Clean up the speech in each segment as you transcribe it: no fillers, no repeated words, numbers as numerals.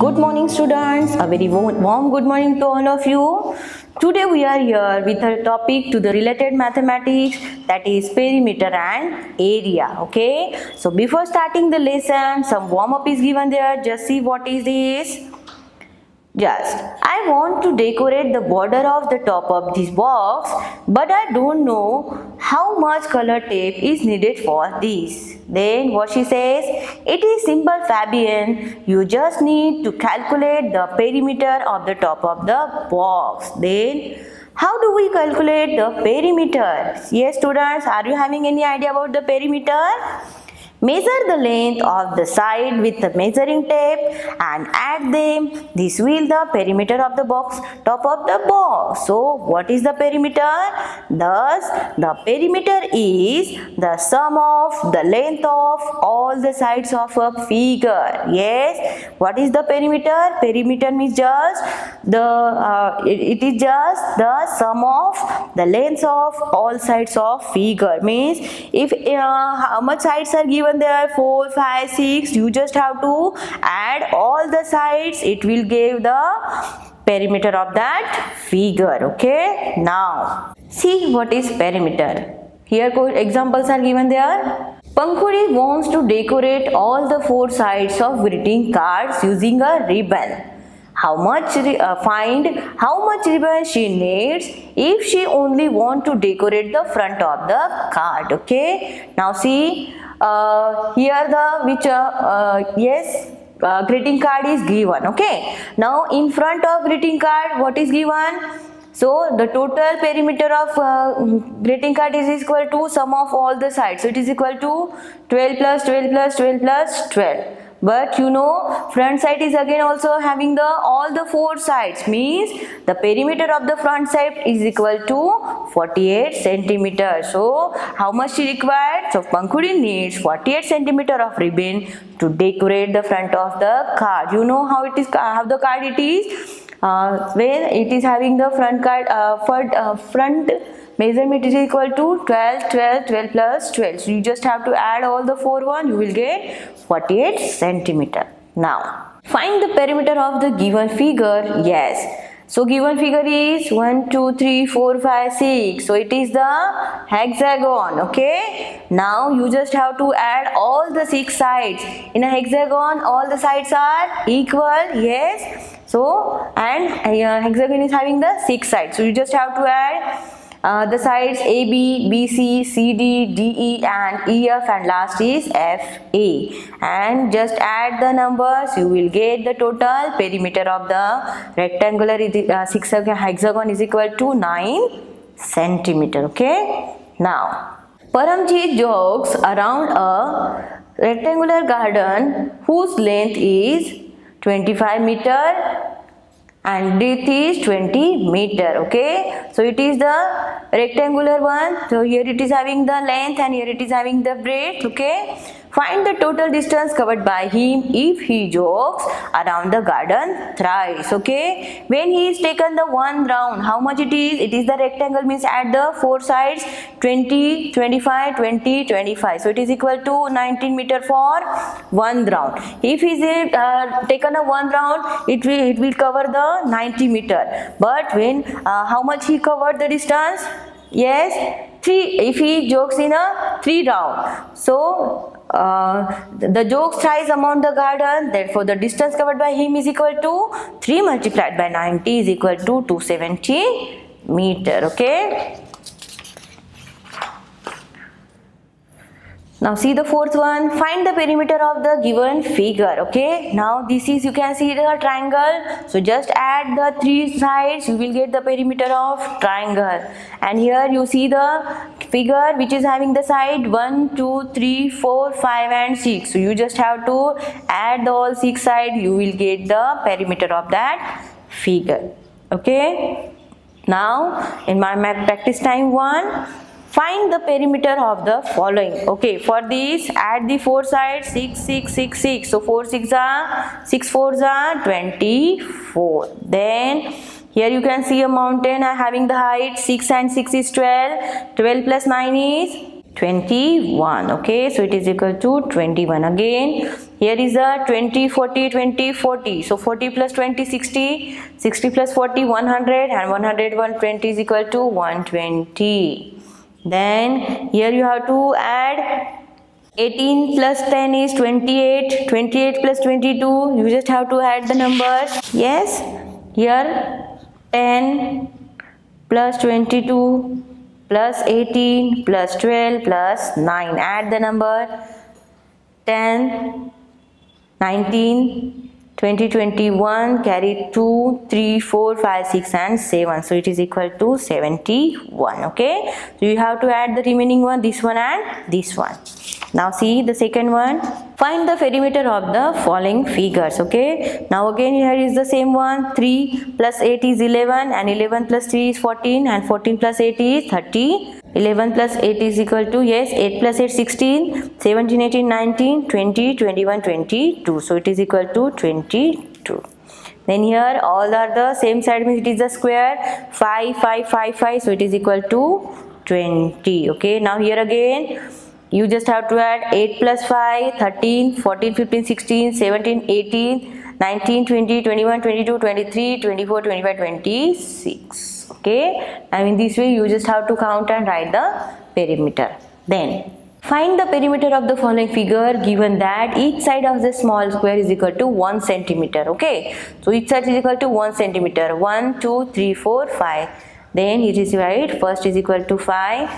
Good morning students, a very warm good morning to all of you. Today we are here with a topic to the related mathematics, that is perimeter and area. Okay, so before starting the lesson, some warm up is given there. Just see what is this. I want to decorate the border of the top of this box, but I don't know how much color tape is needed for this. Then what she says, it is simple Fabian, you just need to calculate the perimeter of the top of the box. Then how do we calculate the perimeter? Yes students, are you having any idea about the perimeter? Measure the length of the side with the measuring tape and add them. This will the perimeter of the box, top of the box. So what is the perimeter? Thus the perimeter is the sum of the length of all the sides of a figure. Yes, what is the perimeter? Perimeter means just it is just the sum of the lengths of all sides of figure. Means if how much sides are given there, 4, 5, 6, you just have to add all the sides, it will give the perimeter of that figure. Okay, now see what is perimeter. Here examples are given there. Pankhuri wants to decorate all the 4 sides of greeting cards using a ribbon. Find how much ribbon she needs if she only want to decorate the front of the card. Okay, now see here the greeting card is given. Okay, now in front of greeting card what is given? So the total perimeter of greeting card is equal to sum of all the sides. So it is equal to 12 plus 12 plus 12 plus 12. But you know, front side is again also having all the 4 sides, means the perimeter of the front side is equal to 48 centimeters. So how much she required? So Pankhuri needs 48 centimeter of ribbon to decorate the front of the card. You know how it is, how the card it is. When it is having the front card, front measurement is equal to 12, 12, 12 plus 12. So you just have to add all the 4 one, you will get 48 centimeter. Now find the perimeter of the given figure. Yes. So given figure is 1, 2, 3, 4, 5, 6. So it is the hexagon. Okay. Now you just have to add all the 6 sides. In a hexagon, all the sides are equal. Yes. So and hexagon is having the 6 sides. So you just have to add the sides AB, BC, CD, DE and EF, and last is FA, and just add the numbers, you will get the total perimeter of the rectangular hexagon is equal to 9 centimeter. Okay, now Paramjit jogs around a rectangular garden whose length is 25 meter and depth is 20 meter. Okay, so it is the rectangular one. So here it is having the length and here it is having the breadth. Okay, find the total distance covered by him if he jogs around the garden thrice. Okay, when he is taken the one round, how much it is? It is the rectangle, means add the 4 sides, 20, 25, 20, 25. So it is equal to 19 meter for one round. If he is taken a one round, it will cover the 90 meter. But when how much he covered the distance? Yes, 3. If he jogs in a 3 round, so the jogs thrice among the garden, therefore the distance covered by him is equal to 3 multiplied by 90 is equal to 270 meter. Okay. Now see the 4th one, find the perimeter of the given figure. Okay, now this is, you can see the triangle, so just add the 3 sides, you will get the perimeter of triangle. And here you see the figure which is having the side 1, 2, 3, 4, 5 and 6. So you just have to add all 6 sides, you will get the perimeter of that figure. Okay, now in my math practice time 1, find the perimeter of the following. Okay, for this add the 4 sides, 6, 6, 6, 6. So 4 6 are 6 4s are 24. Then here you can see a mountain having the height 6 and 6 is 12. 12 plus 9 is 21. Okay, so it is equal to 21. Again, here is a 20, 40, 20, 40. So 40 plus 20, 60. 60 plus 40, 100. And 100, 120 is equal to 120. Then here you have to add 18 plus 10 is 28. 28 plus 22. You just have to add the numbers. Yes, here 10 plus 22 plus 18 plus 12 plus 9. Add the number 10, 19, 20, 21, carry 2, 3, 4, 5, 6 and 7. So it is equal to 71. Okay. So you have to add the remaining one, this one and this one. Now see the second one. Find the perimeter of the following figures. Okay. Now again here is the same one. 3 plus 8 is 11 and 11 plus 3 is 14 and 14 plus 8 is 30. 11 plus 8 is equal to, yes, 8 plus 8 16, 17, 18, 19, 20, 21, 22. So it is equal to 22. Then here all are the same side, means it is the square. 5, 5, 5, 5. So it is equal to 20. Okay. Now here again you just have to add 8 plus 5, 13, 14, 15, 16, 17, 18, 19, 20, 21, 22, 23, 24, 25, 26. Okay, and in this way you just have to count and write the perimeter. Then find the perimeter of the following figure given that each side of the small square is equal to 1 centimeter. Okay, so each side is equal to 1 centimeter. 1, 2, 3, 4, 5. Then it is right. First is equal to 5.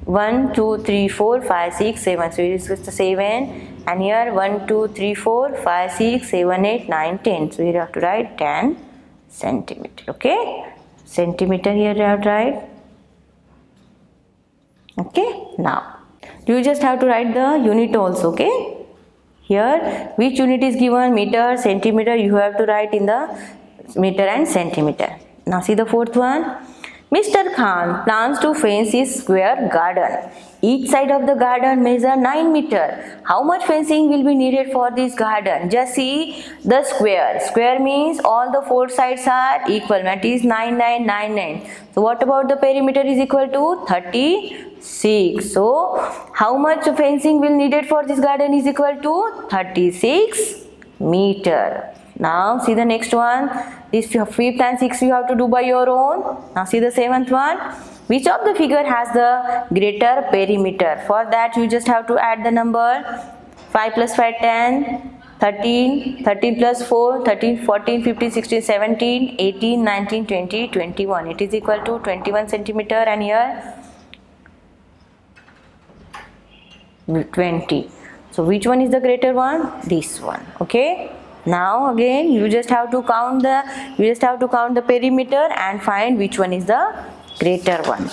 1, 2, 3, 4, 5, 6, 7. So it is just 7. And here 1, 2, 3, 4, 5, 6, 7, 8, 9, 10. So you have to write 10 centimeter. Okay. Centimeter here you have to write. Okay. Now you just have to write the unit also. Okay. Here which unit is given? Meter, centimeter. You have to write in the meter and centimeter. Now see the fourth one. Mr. Khan plans to fence his square garden. Each side of the garden measure 9 meters. How much fencing will be needed for this garden? Just see the square. Square means all the 4 sides are equal. That is 9, 9, 9, 9. So what about the perimeter is equal to 36. So how much fencing will needed for this garden is equal to 36 meter. Now see the next one. This fifth and sixth you have to do by your own. Now see the seventh one. Which of the figure has the greater perimeter? For that you just have to add the number. 5 plus 5, 10, 13, 13 plus 4, 13, 14, 15, 16, 17, 18, 19, 20, 21. It is equal to 21 centimeter and here 20. So which one is the greater one? This one. Okay. Now again you just have to count the perimeter and find which one is the greater one.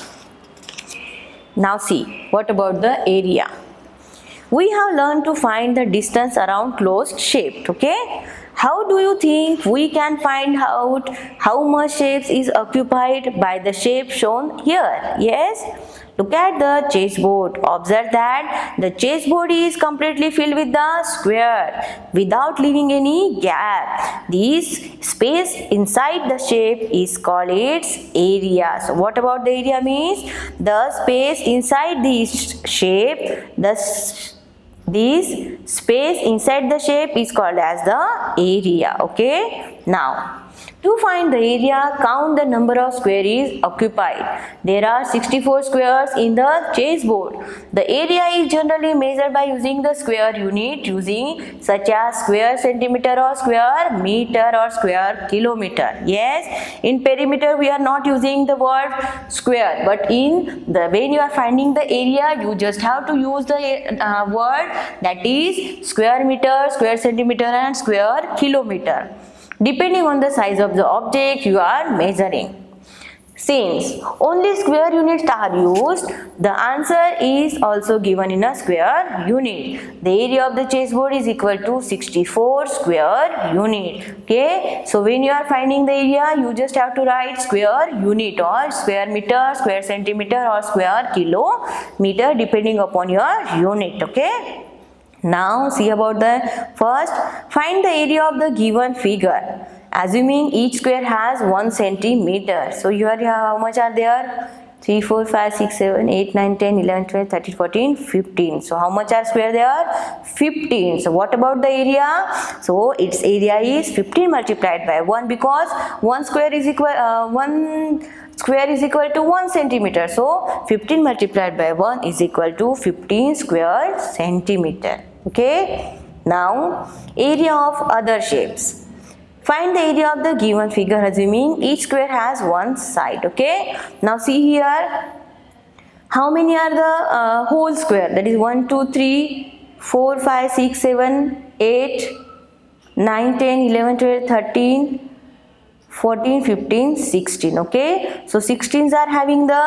Now see, what about the area? We have learned to find the distance around closed shape. Okay. How do you think we can find out how much space is occupied by the shape shown here? Yes. Look at the chessboard. Observe that the chessboard is completely filled with the square without leaving any gap. This space inside the shape is called its area. So what about the area means? The space inside this shape, this space inside the shape is called as the area. Okay. Now to find the area, count the number of squares occupied. There are 64 squares in the chessboard. The area is generally measured by using the square unit using such as square centimeter or square meter or square kilometer. Yes, in perimeter we are not using the word square, but when you are finding the area, you just have to use the word that is square meter, square centimeter and square kilometer, depending on the size of the object you are measuring. Since only square units are used, the answer is also given in a square unit. The area of the chessboard is equal to 64 square unit. Okay, so when you are finding the area, you just have to write square unit or square meter, square centimeter or square kilometer depending upon your unit. Okay. Now see about the first, find the area of the given figure. Assuming each square has 1 centimeter. So here how much are there? 3, 4, 5, 6, 7, 8, 9, 10, 11, 12, 13, 14, 15. So how much are square there? 15. So what about the area? So its area is 15 multiplied by 1, because 1 square is equal to 1 centimeter. So 15 multiplied by 1 is equal to 15 square centimeter. Okay. Now area of other shapes. Find the area of the given figure assuming each square has one side. Okay. Now see here, how many are the whole square? That is 1, 2, 3, 4, 5, 6, 7, 8, 9, 10, 11, 12, 13, 14, 15, 16. Okay. So 16s are having the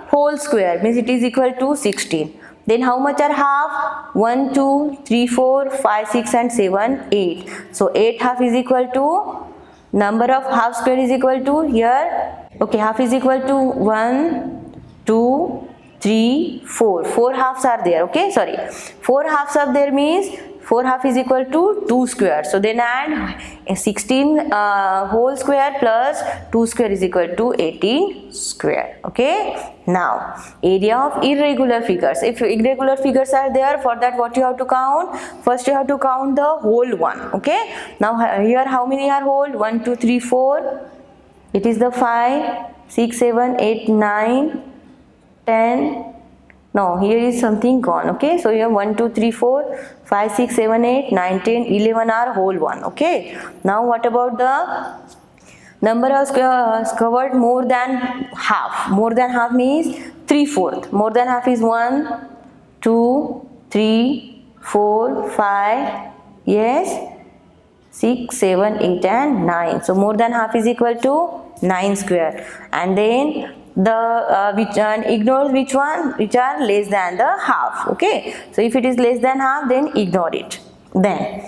whole square, means it is equal to 16. Then how much are half? 1, 2, 3, 4, 5, 6 and 7, 8. So 8 half is equal to, number of half square is equal to here. Okay, half is equal to 1, 2, 3, 4. 4 halves are there. Okay, sorry. 4 halves are there means 4 half is equal to 2 square. So then add 16 whole square plus 2 square is equal to 18 square. Okay. Now area of irregular figures. If irregular figures are there, for that what you have to count? First you have to count the whole one. Okay. Now here how many are whole? 1, 2, 3, 4. It is the 5, 6, 7, 8, 9, 10. No, here is something gone. Okay, so here 1, 2, 3, 4, 5, 6, 7, 8, 9, 10, 11 are whole one. Okay, now what about the number of squares covered more than half? More than half means 3/4. More than half is 1, 2, 3, 4, 5, yes, 6, 7, 8 and 9. So more than half is equal to 9 square. And then the ignore which one? Which are less than the half. Okay, so if it is less than half, then ignore it. Then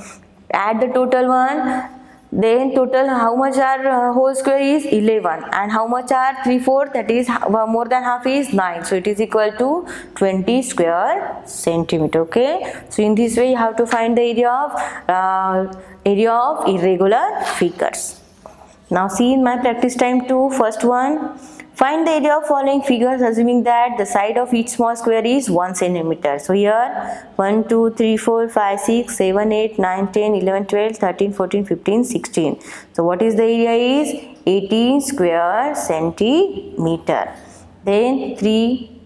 add the total one. Then total how much are whole square is 11, and how much are 3/4? That is more than half is 9. So it is equal to 20 square centimeter. Okay, so in this way you have to find the area of irregular figures. Now see in my practice time 2, first one. Find the area of following figures assuming that the side of each small square is 1 centimeter. So here 1, 2, 3, 4, 5, 6, 7, 8, 9, 10, 11, 12, 13, 14, 15, 16. So what is the area is 18 square centimeter. Then 3,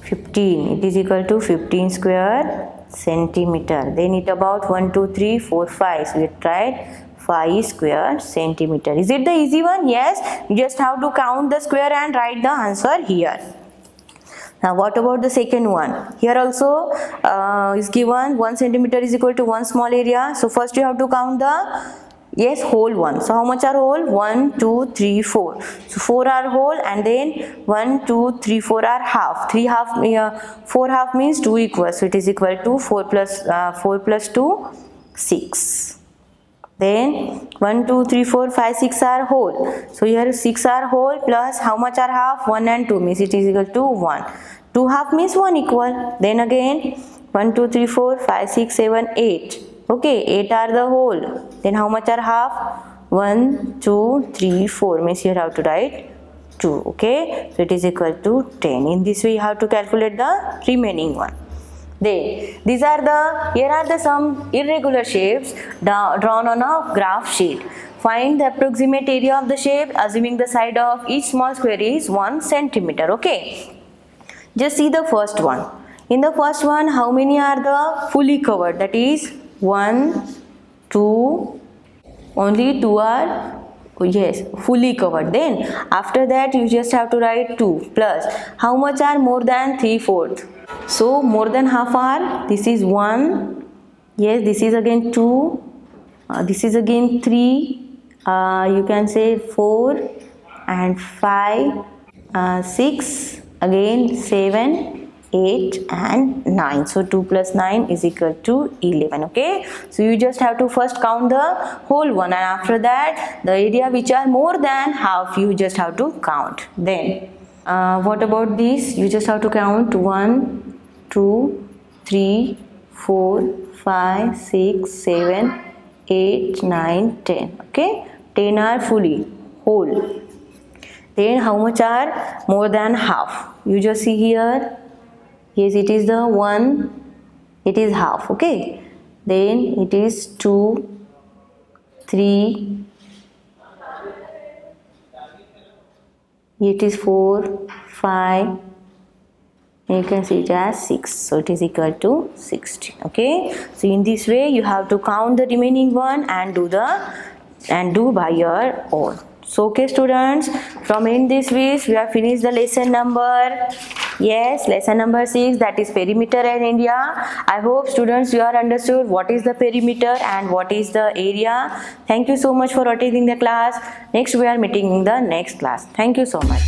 15. It is equal to 15 square centimeter. Then it about 1, 2, 3, 4, 5. So we tried 5 square centimeter. Is it the easy one? Yes. You just have to count the square and write the answer here. Now what about the second one? Here also is given 1 centimeter is equal to 1 small area. So first you have to count the whole one. So how much are whole? 1, 2, 3, 4. So 4 are whole, and then 1, 2, 3, 4 are half. 4 half means 2 equals. So it is equal to 4 plus 2, 6. Then 1, 2, 3, 4, 5, 6 are whole. So here 6 are whole plus how much are half? 1 and 2 means it is equal to 1. 2 half means 1 equal. Then again 1, 2, 3, 4, 5, 6, 7, 8. Okay, 8 are the whole. Then how much are half? 1, 2, 3, 4 means here have to write 2. Okay, so it is equal to 10. In this way you have to calculate the remaining one. Then here are some irregular shapes drawn on a graph sheet. Find the approximate area of the shape assuming the side of each small square is 1 centimeter. Okay, just see the first one. In the first one, how many are the fully covered? That is 1, 2, only 2 are fully covered. Then after that you just have to write 2 plus how much are more than 3/4. So more than half are, this is 1, yes, this is again 2, this is again 3, you can say 4 and 5, 6, again 7, 8 and 9. So 2 plus 9 is equal to 11. Okay, so you just have to first count the whole one, and after that the area which are more than half you just have to count. Then what about this? You just have to count 1, 2, 3, 4, 5, 6, 7, 8, 9, 10. Okay, 10 are fully whole. Then how much are more than half? You just see here. Yes, it is the 1. It is half. Okay. Then it is 2, 3. It is 4, 5. You can see it as 6, so it is equal to 16. Okay, so in this way you have to count the remaining one and do by your own. So okay students, from in this way we have finished the lesson number, yes, lesson number 6, that is perimeter and area. I hope students you are understood what is the perimeter and what is the area. Thank you so much for attending the class. Next we are meeting in the next class. Thank you so much.